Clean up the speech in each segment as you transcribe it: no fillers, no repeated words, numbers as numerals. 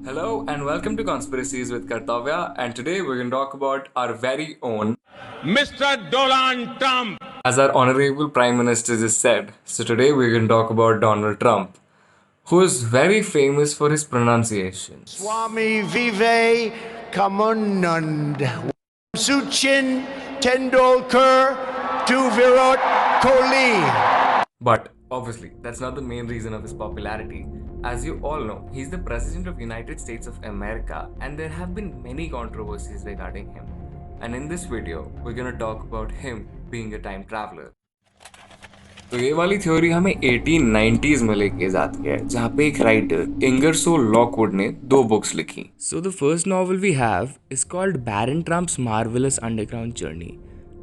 Hello and welcome to Conspiracies with Kartavya, and today we're going to talk about our very own Mr. Donald Trump. as our honorable Prime Minister just said. So today we're going to talk about Donald Trump, who is very famous for his pronunciations. Swami Vive Kamunand. Suchin Tendulkar to Virat Kohli. But obviously, that's not the main reason of his popularity. As you all know, he's the President of United States of America, and there have been many controversies regarding him. And in this video, we're gonna talk about him being a time traveler. तो ये वाली theory हमें 1890s में लेके जाती है, जहाँ पे एक राइटर इंगरसोल लॉकवुड ने 2 बुक्स लिखी. So the first novel we have is called Baron Trump's Marvelous Underground Journey,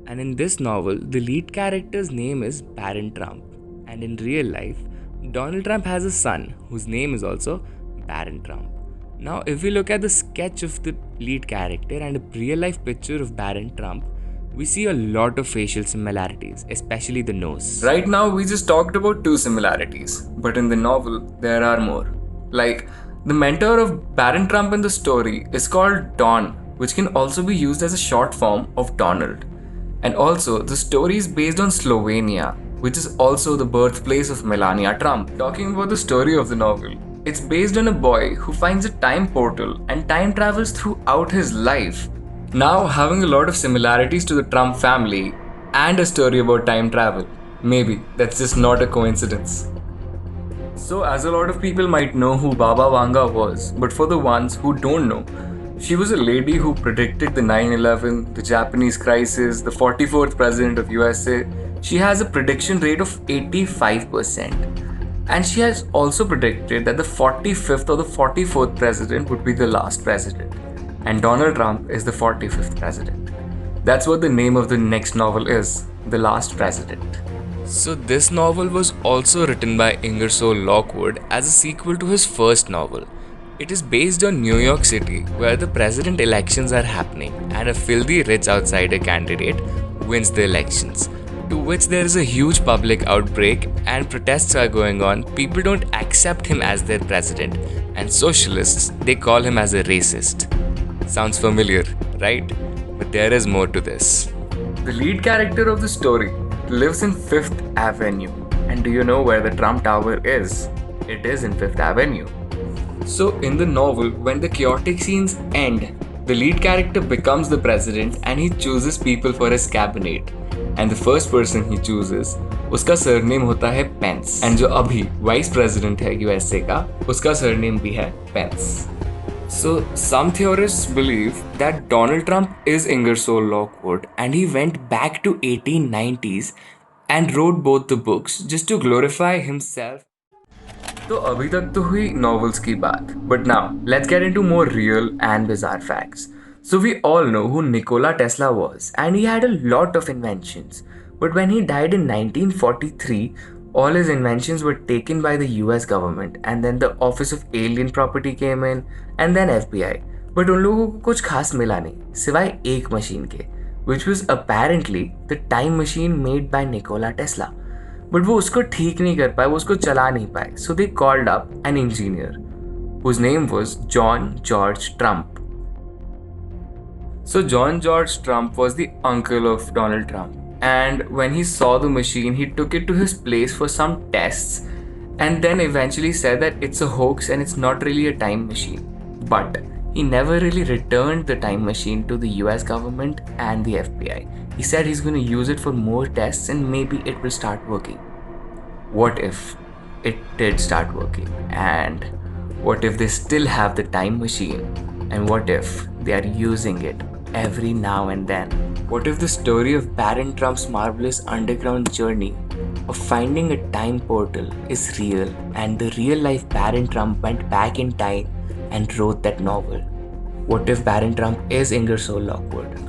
and in this novel, the lead character's name is Baron Trump, and in real life, Donald Trump has a son whose name is also Baron Trump. Now, if we look at the sketch of the lead character and a real life picture of Baron Trump, we see a lot of facial similarities, especially the nose. Right now, we just talked about 2 similarities, but in the novel, there are more. Like, the mentor of Baron Trump in the story is called Don, which can also be used as a short form of Donald. And also, the story is based on Slovenia, which is also the birthplace of Melania Trump. Talking about the story of the novel, it's based on a boy who finds a time portal and time travels throughout his life. Now, having a lot of similarities to the Trump family and a story about time travel, maybe that's just not a coincidence. So, as a lot of people might know who Baba Vanga was, but for the ones who don't know, she was a lady who predicted the 9/11, the Japanese crisis, the 44th president of USA. She has a prediction rate of 85%. And she has also predicted that the 45th or the 44th president would be the last president. And Donald Trump is the 45th president. That's what the name of the next novel is, The Last President. So this novel was also written by Ingersoll Lockwood as a sequel to his first novel. It is based on New York City, where the president elections are happening and a filthy rich outsider candidate wins the elections, to which there is a huge public outbreak and protests are going on. People don't accept him as their president, and socialists, they call him as a racist. Sounds familiar, right? But there is more to this. The lead character of the story lives in 5th Avenue. And do you know where the Trump Tower is? It is in 5th Avenue. So, in the novel, when the chaotic scenes end, the lead character becomes the president and he chooses people for his cabinet. And the first person he chooses, उसका surname होता है pens. And जो अभी vice president है USA का, उसका surname भी है pens. So, some theorists believe that Donald Trump is Ingersoll Lockwood and he went back to 1890s and wrote both the books just to glorify himself. तो अभी तक तो हुई novels की बात, but now let's get into more real and bizarre facts. So we all know who Nikola Tesla was, and he had a lot of inventions. But when he died in 1943, all his inventions were taken by the US government, and then the Office of Alien Property came in, and then FBI. But उन लोगों को कुछ खास मिला नहीं, सिवाय एक machine के, which was apparently the time machine made by Nikola Tesla. But वो उसको ठीक नहीं कर पाए, वो उसको चला नहीं पाए. So they called up an engineer, whose name was John George Trump. So John George Trump was the uncle of Donald Trump. And when he saw the machine, he took it to his place for some tests and then eventually said that it's a hoax and it's not really a time machine. But he never really returned the time machine to the US government and the FBI. He said he's going to use it for more tests and maybe it will start working. What if it did start working? And what if they still have the time machine? And what if they are using it every now and then? What if the story of Baron Trump's marvelous underground journey of finding a time portal is real and the real life Baron Trump went back in time and wrote that novel? What if Baron Trump is Ingersoll Lockwood?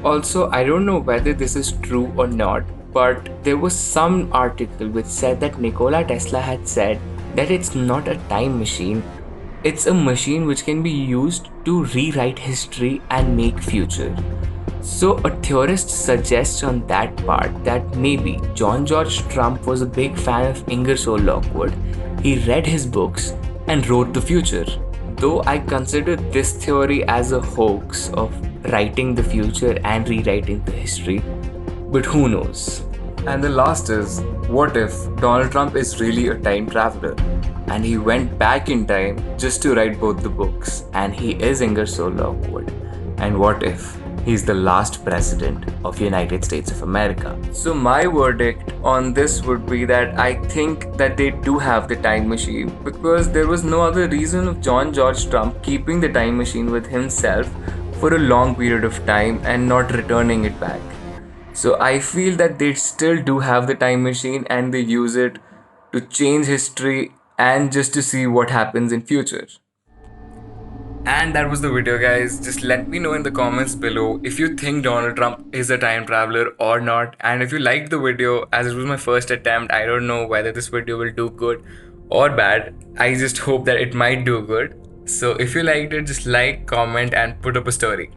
Also, I don't know whether this is true or not, but there was some article which said that Nikola Tesla had said that it's not a time machine, it's a machine which can be used to rewrite history and make future. So a theorist suggests on that part that maybe John George Trump was a big fan of Ingersoll Lockwood, he read his books and wrote the future. Though I consider this theory as a hoax of writing the future and rewriting the history, but who knows? And the last is, what if Donald Trump is really a time traveler and he went back in time just to write both the books and he is Ingersoll Lockwood? And what if he's the last president of United States of America? So my verdict on this would be that I think that they do have the time machine, because there was no other reason of John George Trump keeping the time machine with himself for a long period of time and not returning it back. So I feel that they still do have the time machine and they use it to change history and just to see what happens in future. And that was the video, guys. Just let me know in the comments below if you think Donald Trump is a time traveler or not. And if you liked the video, as it was my first attempt, I don't know whether this video will do good or bad. I just hope that it might do good. So if you liked it, just like, comment and put up a story.